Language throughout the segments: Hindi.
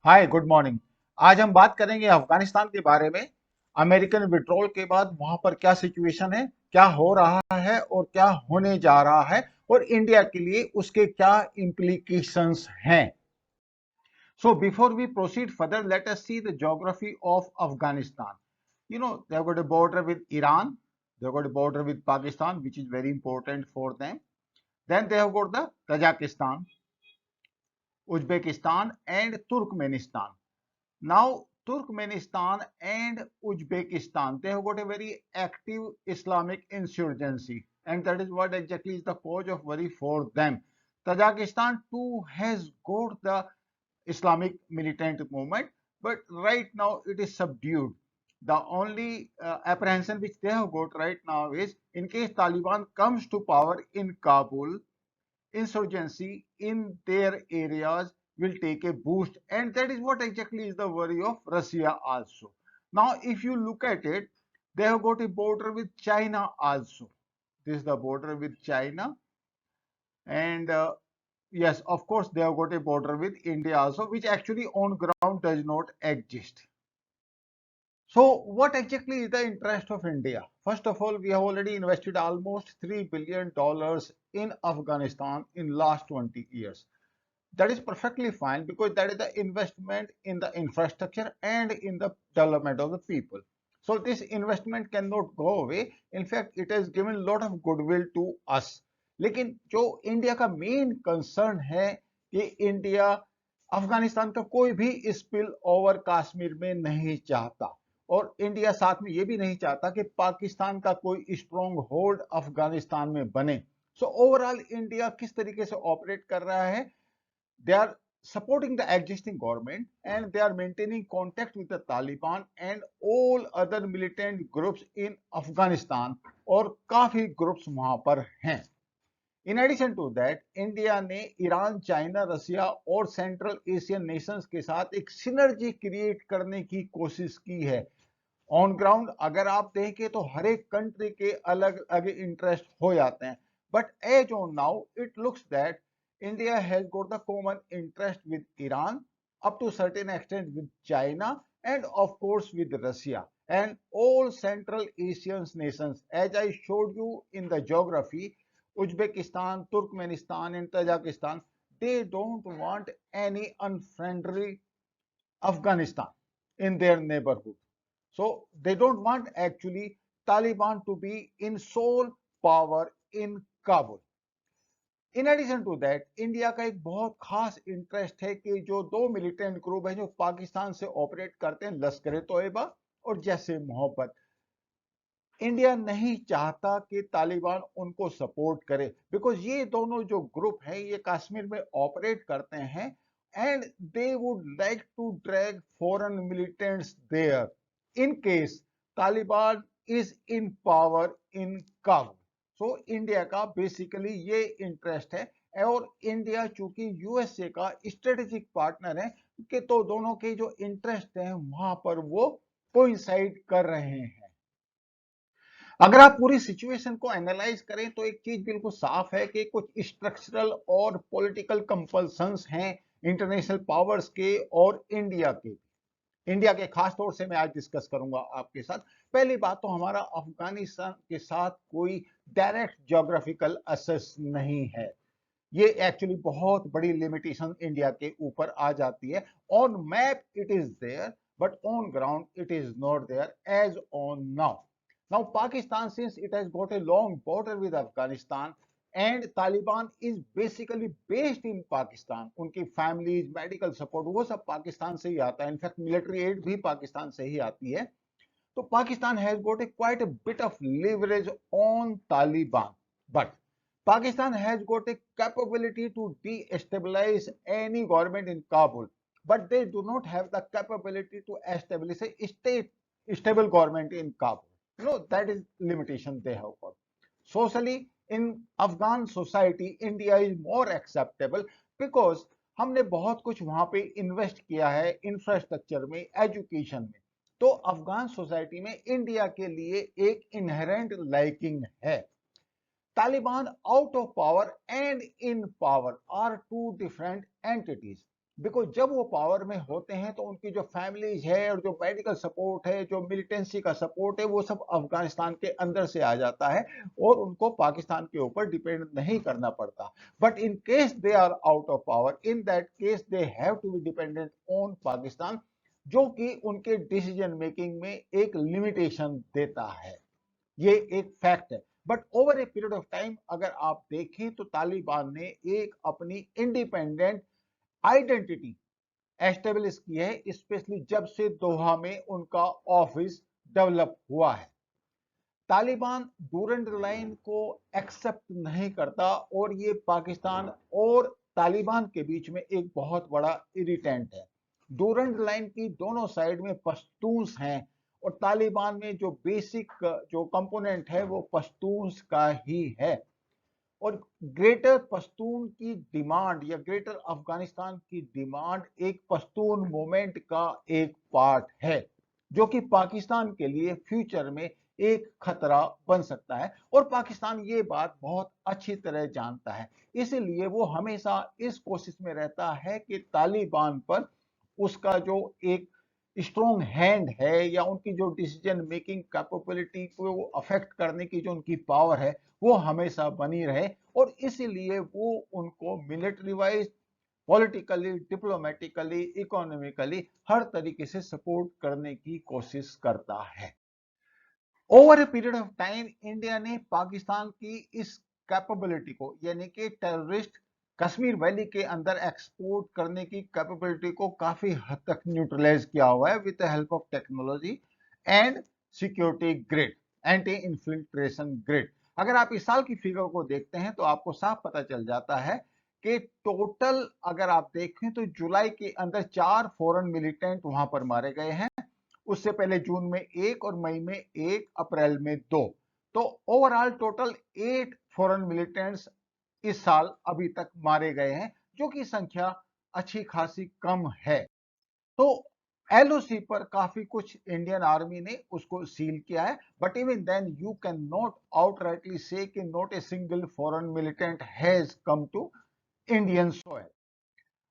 Hi good morning. आज हम बात करेंगे अफगानिस्तान के बारे में। अमेरिकन विड्रॉल के बाद वहां पर क्या सिचुएशन है, क्या हो रहा है और क्या होने जा रहा है, और इंडिया के लिए उसके क्या इम्प्लीकेशंस हैं। So before we proceed further, let us see the geography of Afghanistan. You know, they've got a border with Iran, they've got a border with Pakistan, which is very important for them. Then they have got the Tajikistan, Uzbekistan, and Turkmenistan. Now, Turkmenistan and Uzbekistan, they have got a very active Islamic insurgency, and that is what exactly is the cause of worry for them. Tajikistan too has got the Islamic militant movement, but right now it is subdued. The only apprehension which they have got right now is in case Taliban comes to power in Kabul, insurgency in their areas will take a boost, and that is what exactly is the worry of Russia also. Now if you look at it, they have got a border with China also. This is the border with China, and yes, of course they have got a border with India also, which actually on ground does not exist. So what exactly is the interest of India? First of all, we have already invested almost $3 billion in Afghanistan in last 20 years. That is perfectly fine because that is the investment in the infrastructure and in the development of the people. So this investment cannot go away. In fact, it has given a lot of goodwill to us. लेकिन जो इंडिया का मेन कंसर्न है कि इंडिया अफगानिस्तान का कोई भी स्पिल ओवर कश्मीर में नहीं चाहता, और इंडिया साथ में ये भी नहीं चाहता कि पाकिस्तान का कोई स्ट्रॉन्ग होल्ड अफगानिस्तान में बने। सो ओवरऑल इंडिया किस तरीके से ऑपरेट कर रहा है, they are supporting the existing government and they are maintaining contact with the Taliban and all other militant groups in Afghanistan, और काफी ग्रुप्स वहां पर हैं। In addition to that India ने ईरान, चाइना, रसिया और सेंट्रल एशियन नेशंस के साथ एक सिनर्जी क्रिएट करने की कोशिश की है। ऑन ग्राउंड अगर आप देखें तो हर एक कंट्री के अलग अलग इंटरेस्ट हो जाते हैं, but as on now it looks that India has got the common interest with Iran, up to certain extent with China, and of course with Russia and all Central Asian nations. As I showed you in the geography, Uzbekistan, Turkmenistan, and Tajikistan, they don't want any unfriendly Afghanistan in their neighborhood. So they don't want actually Taliban to be in sole power in Kabul. In addition to that India का एक बहुत खास इंटरेस्ट है कि जो दो मिलिटेंट ग्रुप है जो पाकिस्तान से ऑपरेट करते हैं, लश्कर तोयबा और जैसे मोहब्बत, इंडिया नहीं चाहता कि तालिबान उनको सपोर्ट करे, बिकॉज ये दोनों जो ग्रुप हैं ये कश्मीर में ऑपरेट करते हैं and they would like to drag foreign militants there in case Taliban is in power in Kabul. So India का बेसिकली ये इंटरेस्ट है, और इंडिया चूंकि यूएसए का स्ट्रेटेजिक पार्टनर है कि तो दोनों के जो इंटरेस्ट हैं वहां पर वो कोइंसाइड कर रहे हैं। अगर आप पूरी सिचुएशन को एनालाइज करें तो एक चीज बिल्कुल साफ है कि कुछ स्ट्रक्चरल और पॉलिटिकल कंपल्सन्स हैं इंटरनेशनल पावर्स के और इंडिया के। इंडिया के खास तौर से मैं आज डिस्कस करूंगा आपके साथ। पहली बात तो हमारा अफगानिस्तान के साथ कोई डायरेक्ट ज्योग्राफिकल एक्सेस नहीं है। ये एक्चुअली बहुत बड़ी लिमिटेशन इंडिया के ऊपर आ जाती है। On map it is there, but on ground it is not there as on now. Now Pakistan, since it has got a long border with Afghanistan and Taliban is basically based in Pakistan, उनकी फैमिलीज, मेडिकल सपोर्ट वो सब पाकिस्तान से ही आता है, इनफैक्ट मिलिट्री एड भी पाकिस्तान से ही आती है। तो Pakistan has got a quite a bit of leverage on Taliban, but Pakistan has got a capability to destabilize any government in Kabul, but they do not have the capability to establish a state stable government in Kabul. You know, that is limitation they have got. Socially, in Afghan society, India is more acceptable because हमने बहुत कुछ वहां पे इन्वेस्ट किया है इंफ्रास्ट्रक्चर में, एजुकेशन में। तो अफगान सोसाइटी में इंडिया के लिए एक इनहेरेंट लाइकिंग है। Taliban out of power and in power are two different entities. Because जब वो पावर में होते हैं तो उनकी जो फैमिलीज है और जो मेडिकल सपोर्ट है, जो मिलिटेंसी का सपोर्ट है, वो सब अफगानिस्तान के अंदर से आ जाता है और उनको पाकिस्तान के ऊपर डिपेंड नहीं करना पड़ता। But in case they are out of power, in that case they have to be dependent on Pakistan, जो कि उनके डिसीजन मेकिंग में एक लिमिटेशन देता है। ये एक फैक्ट है। But over a period of time अगर आप देखें तो तालिबान ने एक अपनी इंडिपेंडेंट आइडेंटिटी एस्टेब्लिश की है, स्पेशली जब से दोहा में उनका ऑफिस डेवलप हुआ है। तालिबान डूरंड लाइन को एक्सेप्ट नहीं करता और ये पाकिस्तान और तालिबान के बीच में एक बहुत बड़ा इरिटेंट है। डूरंड लाइन की दोनों साइड में पश्तून्स हैं और तालिबान में जो बेसिक जो कंपोनेंट है वो पश्तून्स का ही है। और ग्रेटर पश्तून की डिमांड या ग्रेटर अफगानिस्तान की डिमांड एक पश्तून मूवमेंट का एक पार्ट है, जो कि पाकिस्तान के लिए फ्यूचर में एक खतरा बन सकता है और पाकिस्तान ये बात बहुत अच्छी तरह जानता है। इसलिए वो हमेशा इस कोशिश में रहता है कि तालिबान पर उसका जो एक स्ट्रॉन्ग हैंड है या उनकी जो डिसीजन मेकिंग कैपेबिलिटी को अफेक्ट करने की जो उनकी पावर है वो हमेशा बनी रहे, और इसीलिए वो उनको military wise, politically, diplomatically, economically हर तरीके से सपोर्ट करने की कोशिश करता है। Over a period of time India ने पाकिस्तान की इस कैपेबिलिटी को, यानी कि टेररिस्ट कश्मीर वैली के अंदर एक्सपोर्ट करने की कैपेबिलिटी को काफी हद तक न्यूट्रलाइज किया हुआ है with the help of technology and security grid, anti infiltration grid. अगर आप इस साल की फिगर को देखते हैं तो आपको साफ पता चल जाता है कि टोटल अगर आप देखें तो जुलाई के अंदर 4 फॉरेन मिलिटेंट वहां पर मारे गए हैं, उससे पहले जून में 1 और मई में 1, अप्रैल में 2। तो ओवरऑल टोटल 8 फॉरेन मिलिटेंट्स इस साल अभी तक मारे गए हैं, जो कि संख्या अच्छी खासी कम है। तो एलओसी पर काफी कुछ इंडियन आर्मी ने उसको सील किया है, but even then you can not outrightly say कि not a single foreign militant has come to Indian soil.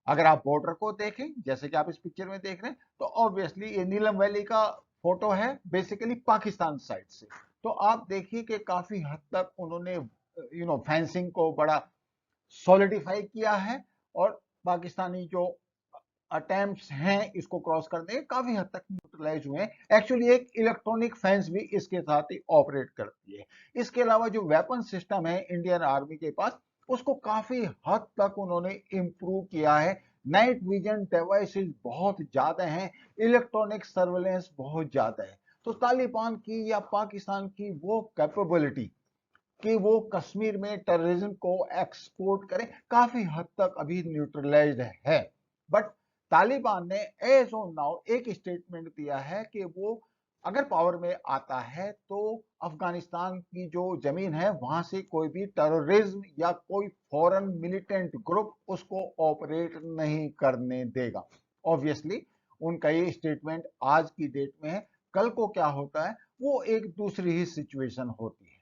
अगर आप बॉर्डर को देखें जैसे कि आप इस पिक्चर में देख रहे हैं तो ऑब्वियसली ये नीलम वैली का फोटो है बेसिकली पाकिस्तान साइड से। तो आप देखिए कि काफी हद तक उन्होंने फेंसिंग को बड़ा सॉलिडिफाई किया है और पाकिस्तानी जो अटेम्प्ट्स हैं इसको क्रॉस करने के काफी हद तक न्यूट्रलाइज हुए हैं। एक्चुअली एक इलेक्ट्रॉनिक फेंस भी इसके साथ ही ऑपरेट करती है। इसके अलावा जो वेपन सिस्टम है इंडियन आर्मी के पास उसको काफी हद तक उन्होंने इंप्रूव किया है। नाइट विजन डिवाइसेस बहुत ज्यादा हैं, इलेक्ट्रॉनिक सर्वेलेंस बहुत ज्यादा है। तो तालिबान की या पाकिस्तान की वो कैपेबिलिटी कि वो कश्मीर में टेररिज्म को एक्सपोर्ट करें काफी हद तक अभी न्यूट्रलाइज्ड है। बट तालिबान ने एज ऑन नाउ एक स्टेटमेंट दिया है कि वो अगर पावर में आता है तो अफगानिस्तान की जो जमीन है वहां से कोई भी टेररिज्म या कोई फॉरेन मिलिटेंट ग्रुप उसको ऑपरेट नहीं करने देगा। ऑब्वियसली उनका ये स्टेटमेंट आज की डेट में है, कल को क्या होता है वो एक दूसरी ही सिचुएशन होती है।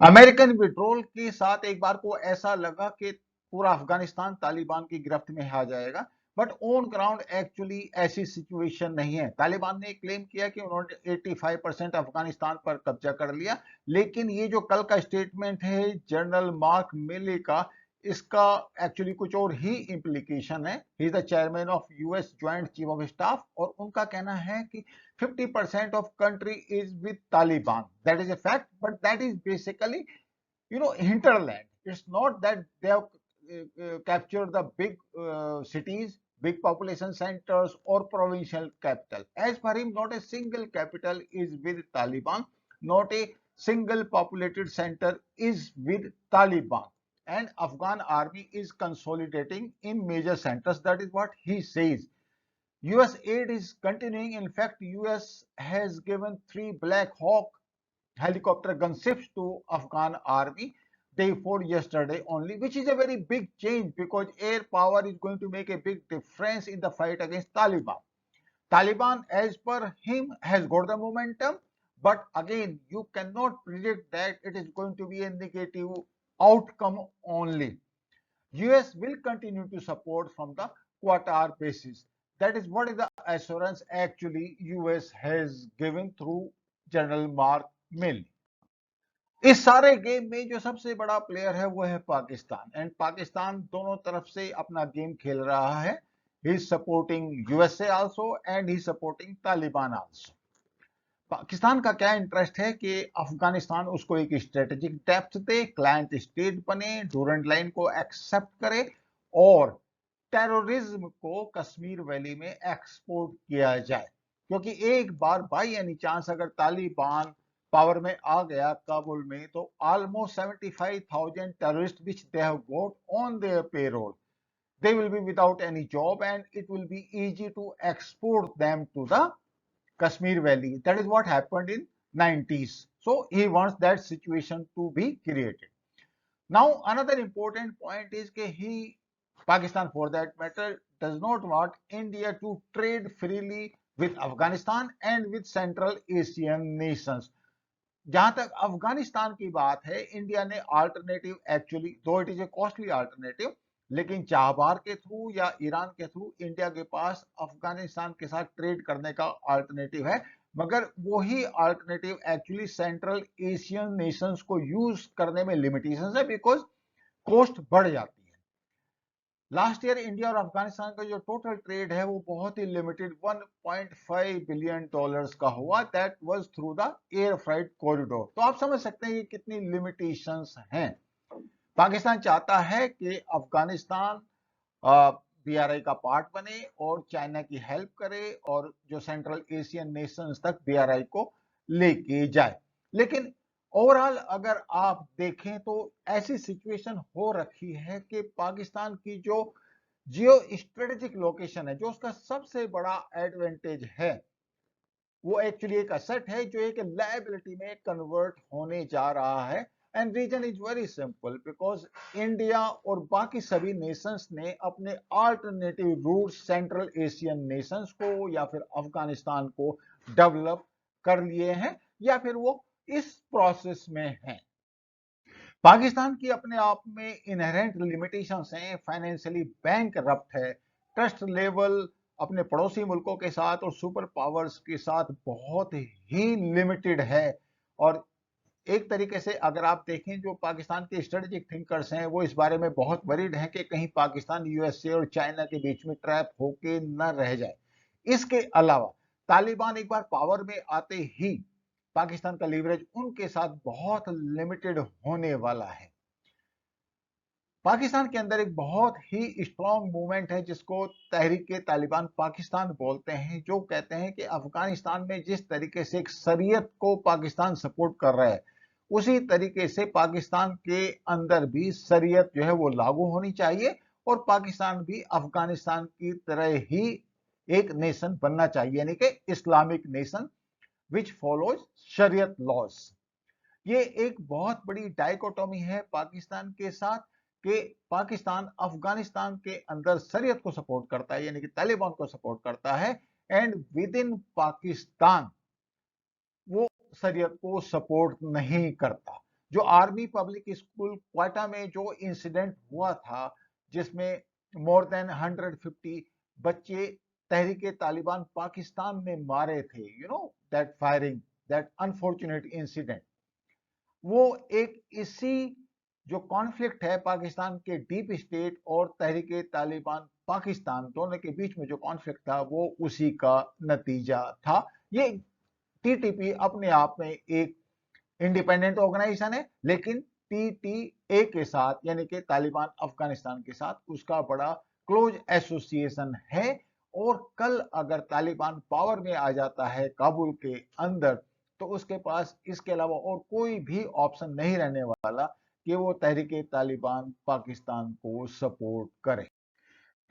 अमेरिकन विड्रोल के साथ एक बार को ऐसा लगा कि पूरा अफगानिस्तान तालिबान की गिरफ्त में आ जाएगा, बट ऑन ग्राउंड एक्चुअली ऐसी सिचुएशन नहीं है। तालिबान ने क्लेम किया कि उन्होंने 85% अफगानिस्तान पर कब्जा कर लिया, लेकिन ये जो कल का स्टेटमेंट है जनरल मार्क मिली का, इसका एक्चुअली कुछ और ही इंप्लीकेशन है। He is the chairman of US joint chief of staff और उनका कहना है कि 50% of country is with Taliban. That is a fact, but that is basically, hinterland. It's not that they have captured the big cities, big population centers, or provincial capital. As per him, not a single capital is with Taliban, not a single populated center is with Taliban. And Afghan army is consolidating in major centers. That is what he says. US aid is continuing. In fact, US has given 3 Black Hawk helicopter gunships to Afghan army day before yesterday only, which is a very big change because air power is going to make a big difference in the fight against Taliban. Taliban, as per him, has got the momentum, but again, you cannot predict that it is going to be a negative outcome only. US will continue to support from the Qatar basis. That is what is the assurance actually US has given through General Mark Milley. इस सारे गेम में जो सबसे बड़ा प्लेयर है वो है पाकिस्तान, एंड पाकिस्तान दोनों तरफ से अपना गेम खेल रहा है. He is supporting USA also and he supporting Taliban also. Pakistan का क्या इंटरेस्ट है कि अफगानिस्तान उसको एक स्ट्रेटेजिक डेप्थ दे, क्लाइंट स्टेट बने, डूरेंट लाइन को एक्सेप्ट करे और टेररिज्म को कश्मीर वैली में एक्सपोर्ट किया जाए. क्योंकि एक बार बाई एनी चांस अगर तालिबान पावर में आ गया काबुल में, तो almost 75,000 terrorists which they have got on their payroll, they will be without any job and it will be easy to export them to the Kashmir Valley. That is what happened in 90s. So he wants that situation to be created. Now another important point is that Pakistan for that matter does not want India to trade freely with Afghanistan and with Central Asian nations. जहां तक अफगानिस्तान की बात है, इंडिया ने अल्टरनेटिव एक्चुअली, दो it is a costly alternative, लेकिन चाबहार के थ्रू या ईरान के थ्रू इंडिया के पास अफगानिस्तान के साथ ट्रेड करने का अल्टरनेटिव है. मगर वही alternative actually central Asian nations को यूज करने में लिमिटेशंस है, बिकॉज कॉस्ट बढ़ जाती है. लास्ट ईयर इंडिया और अफगानिस्तान का जो टोटल ट्रेड है वो बहुत ही लिमिटेड $1.5 बिलियन का हुआ. That was through the air freight corridor. तो आप समझ सकते हैं कि कितनी लिमिटेशंस हैं. पाकिस्तान चाहता है कि अफगानिस्तान बीआरआई का पार्ट बने और चाइना की हेल्प करे और जो सेंट्रल एशियन नेशंस तक बीआरआई को लेके जाए. लेकिन ओवरऑल अगर आप देखें तो ऐसी सिचुएशन हो रखी है कि पाकिस्तान की जो जियो स्ट्रेटेजिक लोकेशन है, जो उसका सबसे बड़ा एडवांटेज है, वो एक्चुअली एक असेट है जो एक लायबिलिटी में कन्वर्ट होने जा रहा है. And reason is very simple, because India और बाकी सभी नेशंस ने अपने alternative route central Asian nations को या फिर अफगानिस्तान को डेवलप कर लिए हैं या फिर वो इस प्रोसेस में है. पाकिस्तान की अपने आप में इनहेरेंट लिमिटेशंस हैं. फाइनेंशियली बैंक रप्ट है, ट्रस्ट लेवल अपने पड़ोसी मुल्कों के साथ और सुपर पावर्स के साथ बहुत ही लिमिटेड है. और एक तरीके से अगर आप देखें, जो पाकिस्तान के स्ट्रेटेजिक थिंकर्स हैं वो इस बारे में बहुत वरीड हैं कि कहीं पाकिस्तान यूएसए और चाइना के बीच में ट्रैप होके न रह जाए. इसके अलावा तालिबान एक बार पावर में आते ही पाकिस्तान का लीवरेज उनके साथ बहुत लिमिटेड होने वाला है. पाकिस्तान के अंदर एक बहुत ही स्ट्रॉन्ग मूवमेंट है जिसको तहरीक तालिबान पाकिस्तान बोलते हैं, जो कहते हैं कि अफगानिस्तान में जिस तरीके से एक शरीयत को पाकिस्तान सपोर्ट कर रहा है, उसी तरीके से पाकिस्तान के अंदर भी शरीयत जो है वो लागू होनी चाहिए और पाकिस्तान भी अफगानिस्तान की तरह ही एक नेशन बनना चाहिए, यानी कि इस्लामिक नेशन विच फॉलोज शरीयत लॉज. ये एक बहुत बड़ी डाइकोटोमी है पाकिस्तान के साथ कि पाकिस्तान अफगानिस्तान के अंदर शरीयत को सपोर्ट करता है, यानी कि तालिबान को सपोर्ट करता है, एंड विद इन पाकिस्तान वो शरीयत को सपोर्ट नहीं करता. जो आर्मी पब्लिक स्कूल क्वाटा में जो इंसिडेंट हुआ था, जिसमें मोर देन 150 बच्चे तहरीक तालिबान पाकिस्तान में मारे थे, you know that firing, that unfortunate incident, वो एक इसी जो कॉन्फ्लिक्ट है पाकिस्तान के डीप स्टेट और तहरीक तालिबान पाकिस्तान दोनों के बीच में जो कॉन्फ्लिक्ट था वो उसी का नतीजा था. ये टीटीपी अपने आप में एक इंडिपेंडेंट ऑर्गेनाइजेशन है, लेकिन टीटीए के साथ यानी कि तालिबान अफगानिस्तान के साथ उसका बड़ा क्लोज एसोसिएशन है. और कल अगर तालिबान पावर में आ जाता है काबुल के अंदर, तो उसके पास इसके अलावा और कोई भी ऑप्शन नहीं रहने वाला कि वो तहरीक तालिबान पाकिस्तान को सपोर्ट करे.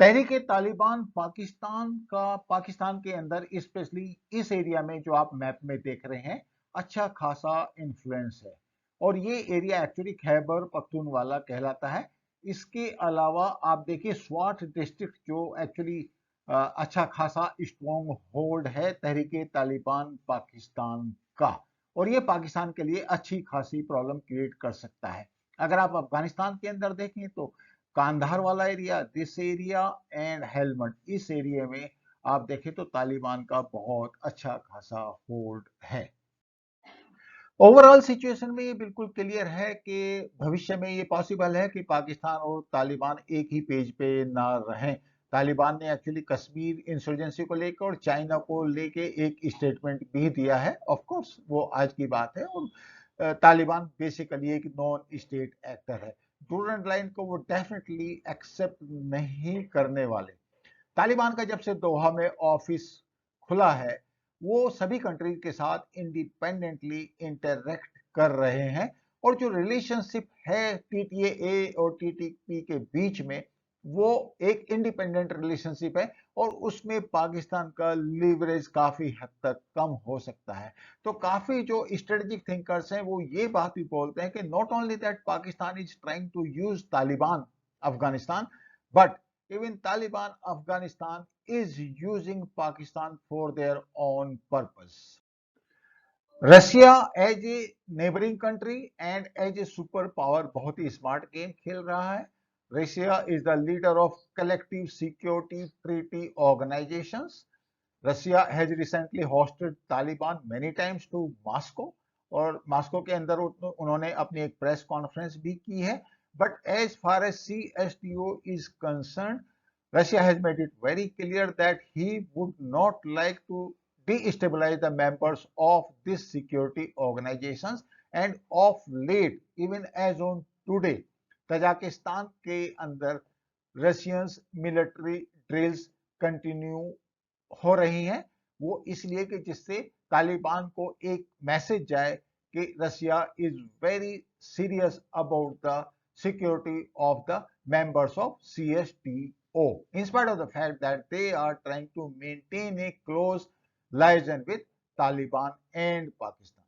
तहरीक तालिबान पाकिस्तान के अंदर स्पेशली इस एरिया में जो आप मैप में देख रहे हैं अच्छा खासा इन्फ्लुएंस है, और ये एरिया एक्चुअली खैबर पख्तूनवाला कहलाता है. इसके अलावा आप देखिए स्वाट डिस्ट्रिक्ट जो एक्चुअली अच्छा खासा स्ट्रॉन्ग होल्ड है तहरीक तालिबान पाकिस्तान का, और ये पाकिस्तान के लिए अच्छी खासी प्रॉब्लम क्रिएट कर सकता है. अगर आप अफगानिस्तान के अंदर देखें तो कांधार वाला area, this area and Helmand, इस एरिया में आप देखें तो तालिबान का बहुत अच्छा खासा होल्ड है। ओवरऑल सिचुएशन में ये बिल्कुल क्लियर है कि भविष्य में ये पॉसिबल है कि पाकिस्तान और तालिबान एक ही पेज पे ना रहें। तालिबान ने एक्चुअली कश्मीर इंसर्जेंसी को लेकर और चाइना को लेके एक स्टेटमेंट भी दिया है। ऑफ कोर्स वो आज की बात है, और तालिबान बेसिकली एक नॉन स्टेट एक्टर है। डूरंड लाइन को वो डेफिनेटली एक्सेप्ट नहीं करने वाले। तालिबान का जब से दोहा में ऑफिस खुला है, वो सभी कंट्रीज के साथ इंडिपेंडेंटली इंटरेक्ट कर रहे हैं, और जो रिलेशनशिप है टीटीए और टीटीपी के बीच में, वो एक इंडिपेंडेंट रिलेशनशिप है, और उसमें पाकिस्तान का लीवरेज काफी हद तक कम हो सकता है। तो काफी जो स्ट्रेटेजिक थिंकर्स हैं वो ये बात भी बोलते हैं कि not only that Pakistan is trying to use Taliban Afghanistan, but even Taliban Afghanistan is using Pakistan for their own purpose. Russia as a neighbouring country and as a super power बहुत ही स्मार्ट गेम खेल रहा है। Russia is the leader of collective security treaty organisations. Russia has recently hosted Taliban many times to Moscow, और मॉस्को के अंदर उन्होंने अपनी एक प्रेस कॉन्फ्रेंस भी की है। But as far as CSTO is concern, Russia has made it very clear that he would not like to destabilize the members of these security organizations, and of late, even as on today, Tajikistan के अंदर रशियंस मिलिट्री ड्रिल्स कंटिन्यू हो रही हैं। वो इसलिए कि जिससे तालिबान को एक मैसेज जाए कि Russia is very serious about the security of the members of CSTO, in spite of the fact that they are trying to maintain a close liaison with Taliban and Pakistan.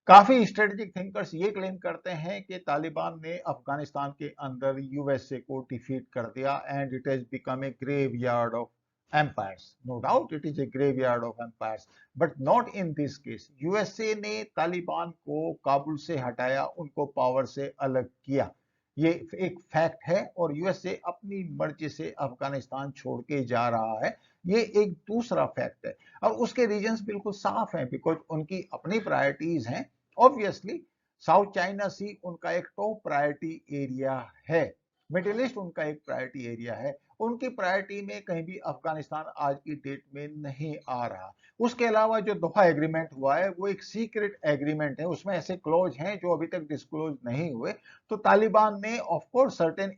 काफी स्ट्रेटेजिक थिंकर्स ये क्लेम करते हैं कि तालिबान ने अफगानिस्तान के अंदर यूएसए को डिफीट कर दिया, and it has become a graveyard of empires. No doubt it is a graveyard of empires, but not in this case. USA ने तालिबान को काबुल से हटाया, उनको पावर से अलग किया, ये एक फैक्ट है, और यूएसए अपनी मर्जी से अफगानिस्तान छोड़ के जा रहा है, ये एक दूसरा फैक्ट है। और उसके रीजंस बिल्कुल साफ हैं, बिकॉज उनकी अपनी प्रायोरिटीज हैं। ऑब्वियसली साउथ चाइना सी उनका एक टॉप प्रायोरिटी एरिया है, मिडिल ईस्ट उनका एक प्रायोरिटी एरिया है, उनकी प्रायोरिटी में कहीं भी अफगानिस्तान आज की डेट में नहीं आ रहा। उसके अलावा जो दोहा एग्रीमेंट हुआ है वो एक सीक्रेट एग्रीमेंट है, उसमें ऐसे क्लॉज हैं जो अभी तक डिस्क्लोज नहीं हुए। तो तालिबान ने ऑफ कोर्स सर्टेन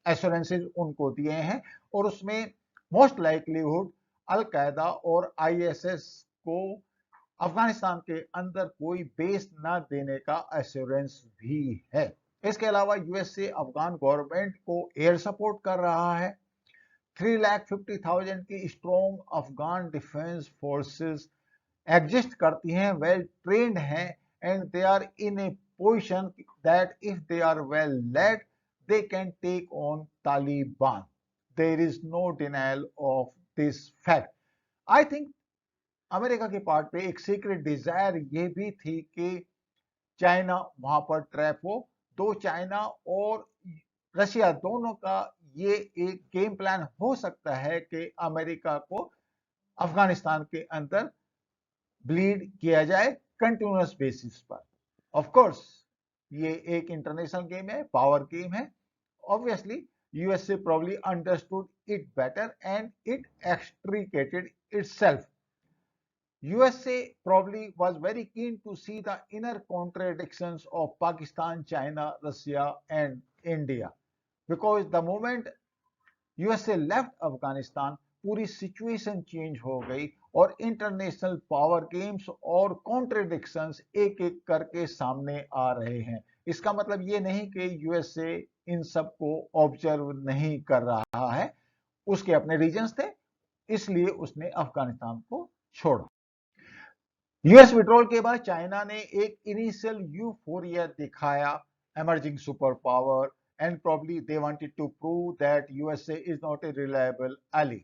एश्योरेंसेस उनको दिए हैं, और उसमें मोस्ट लाइकलीहुड अल-कायदा और ISS को अफगानिस्तान के अंदर कोई बेस ना देने का एश्योरेंस भी है। इसके अलावा यूएसए अफगान गवर्नमेंट को एयर सपोर्ट कर रहा है। 3,50,000 की strong Afghan defence forces exist करती हैं, वेल ट्रेन्ड हैं, and they are in a position that if they are well led they can take on Taliban. There is no denial of this fact. I think America के पार्ट पे एक सीक्रेट डिजायर ये भी थी कि चाइना वहां पर ट्रैप हो, तो चाइना और रशिया दोनों का ये एक गेम प्लान हो सकता है कि अमेरिका को अफगानिस्तान के अंदर ब्लीड किया जाए कंटिन्यूअस बेसिस पर। ऑफ कोर्स ये एक इंटरनेशनल गेम है, पावर गेम है। Obviously USA probably understood it better and it extricated itself. USA probably was very keen to see the inner contradictions of Pakistan, China, Russia, and India. Because the moment USA left Afghanistan, पूरी सिचुएशन चेंज हो गई, और इंटरनेशनल पावर गेम्स और कॉन्ट्रडिक्शंस एक एक करके सामने आ रहे हैं। इसका मतलब ये नहीं कि यूएसए इन सब को ऑब्जर्व नहीं कर रहा है, उसके अपने रीजंस थे, इसलिए उसने अफगानिस्तान को छोड़ा। यूएस विड्रॉल के बाद चाइना ने एक इनिशियल यूफोरिया दिखाया, emerging superpower, and probably they wanted to prove that USA is not a reliable ally.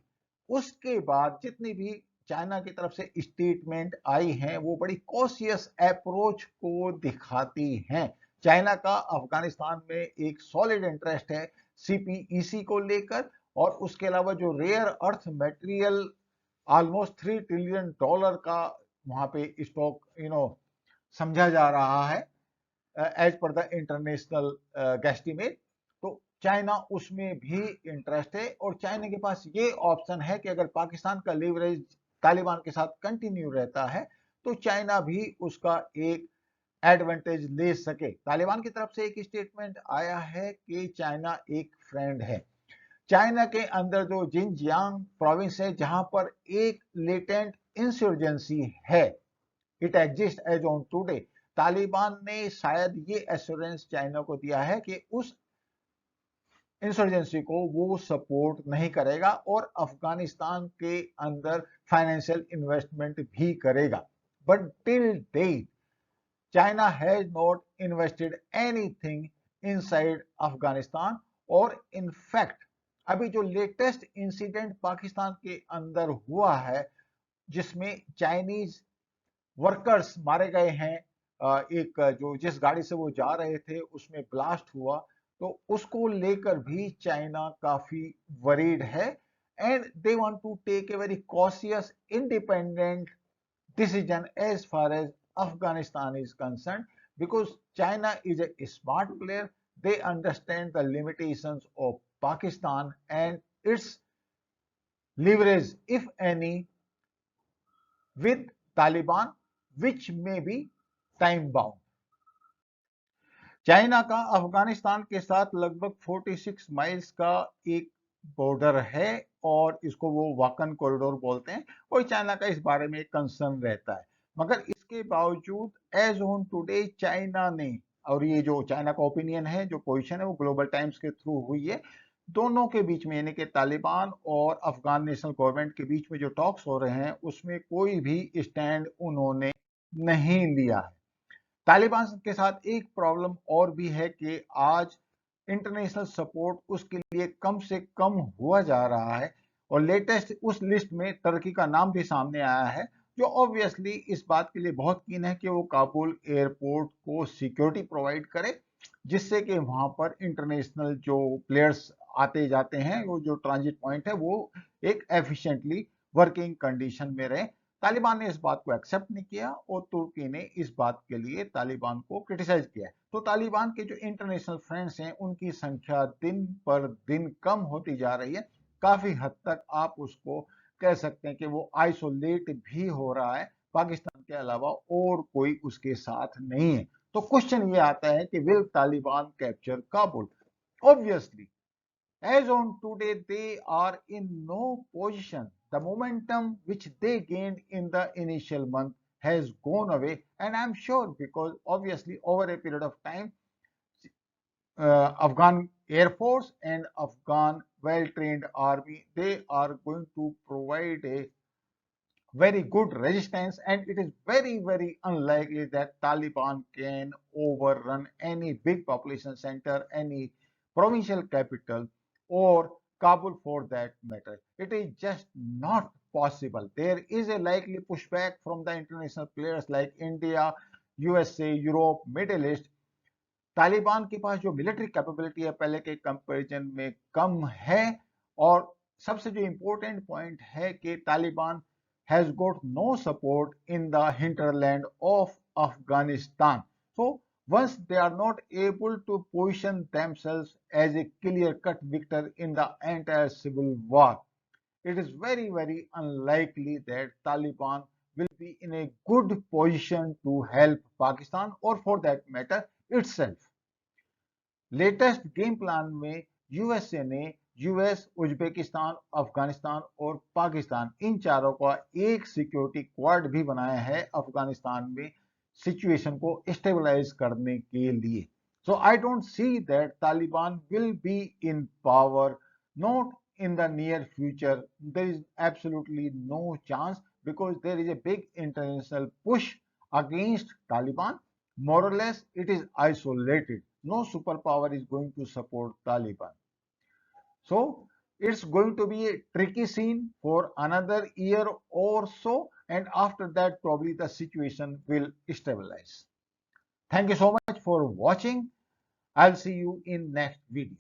उसके बाद जितनी भी चाइना की तरफ से स्टेटमेंट आई हैं वो बड़ी कॉशियस अप्रोच को दिखाती हैं। चाइना का अफगानिस्तान में एक सॉलिड इंटरेस्ट है, CPEC को लेकर, और उसके अलावा जो rare earth material almost $3 trillion का वहां पे स्टॉक समझा जा रहा है एज पर द इंटरनेशनल गैस्टिमेट। तो चाइना उसमें भी इंटरेस्ट है, और चाइना के पास ये ऑप्शन है कि अगर पाकिस्तान का लीवरेज तालिबान के साथ कंटिन्यू रहता है तो चाइना भी उसका एक एडवांटेज ले सके। तालिबान की तरफ से एक स्टेटमेंट आया है कि चाइना एक फ्रेंड है। चाइना के अंदर जो जिनजियांग प्रोविंस है जहां पर एक लेटेंट इंसर्जेंसी है, it exist as on today, Taliban ने शायद ये एश्योरेंस चाइना को दिया है कि उस इंसर्जेंसी को वो सपोर्ट नहीं करेगा और अफगानिस्तान के अंदर फाइनेंशियल इन्वेस्टमेंट भी करेगा। But till date China has not invested anything inside Afghanistan. और इनफैक्ट अभी जो लेटेस्ट इंसिडेंट पाकिस्तान के अंदर हुआ है जिसमें चाइनीज वर्कर्स मारे गए हैं, एक जो जिस गाड़ी से वो जा रहे थे उसमें ब्लास्ट हुआ, तो उसको लेकर भी चाइना काफी वरीड है, and they want to take a very cautious independent decision as far as Afghanistan is concerned, because China is a smart player. They understand the limitations of Pakistan and its leverage, if any, with Taliban, which may be time bound. China का अफगानिस्तान के साथ लगभग 46 माइल्स का एक बॉर्डर है, और इसको वो वाकन कॉरिडोर बोलते हैं, और चाइना का इस बारे में कंसर्न रहता है। मगर इसके बावजूद एज ऑन टुडे चाइना ने, और ये जो चाइना का ओपिनियन है, जो पोजीशन है, वो ग्लोबल टाइम्स के थ्रू हुई है, दोनों के बीच में यानी कि तालिबान और अफगान नेशनल गवर्नमेंट के बीच में जो टॉक्स हो रहे हैं उसमें कोई भी स्टैंड उन्होंने नहीं लिया है। तालिबान के साथ एक प्रॉब्लम और भी है कि आज इंटरनेशनल सपोर्ट उसके लिए कम से कम हुआ जा रहा है, और लेटेस्ट उस लिस्ट में तुर्की का नाम भी सामने आया है, जो ऑब्वियसली इस बात के लिए बहुत कीन है कि वो काबुल एयरपोर्ट को सिक्योरिटी प्रोवाइड करे, जिससे कि वहां पर इंटरनेशनल जो प्लेयर्स आते जाते हैं, वो जो ट्रांजिट पॉइंट है, वो एक एफिशिएंटली वर्किंग कंडीशन में रहे। तालिबान ने इस बात को एक्सेप्ट नहीं किया, और तुर्की ने इस बात के लिए तालिबान को क्रिटिसाइज किया। तो तालिबान के जो इंटरनेशनल फ्रेंड्स हैं उनकी संख्या दिन पर दिन कम होती जा रही है। काफी हद तक आप उसको कह सकते हैं कि वो आइसोलेट भी हो रहा है, पाकिस्तान के अलावा और कोई उसके साथ नहीं है। तो क्वेश्चन ये आता है कि will Taliban capture Kabul? Obviously as on today, they are in no position. The momentum which they gained in the initial month has gone away, and I'm sure because obviously over a period of time, Afghan Air Force and Afghan well-trained army, they are going to provide a very good resistance, and it is very unlikely that Taliban can overrun any big population center, any provincial capital, or Kabul for that matter. It is just not possible. There is a likely pushback from the international players like India, USA, Europe, Middle East. Taliban के पास जो मिलिट्री कैपेबिलिटी है पहले के कंपैरिजन में कम है, और सबसे जो इंपॉर्टेंट पॉइंट है कि Taliban has got no support in the hinterland of Afghanistan. So once they are not able to position themselves as a clear-cut victor in the entire civil war, it is very unlikely that Taliban will be in a good position to help Pakistan or for that matter itself. Latest game plan में यूएसए ने यूएस, उज्बेकिस्तान, अफगानिस्तान और पाकिस्तान इन चारों का एक सिक्योरिटी क्वाड भी बनाया है अफगानिस्तान में सिचुएशन को स्टेबलाइज करने के लिए। So I don't see that Taliban will be in power, not in the near future. There is absolutely no chance because there is a big international push against Taliban. More or less, it is isolated. No superpower is going to support Taliban. So it's going to be a tricky scene for another year or so, and after that probably the situation will stabilize. Thank you so much for watching. I'll see you in next video.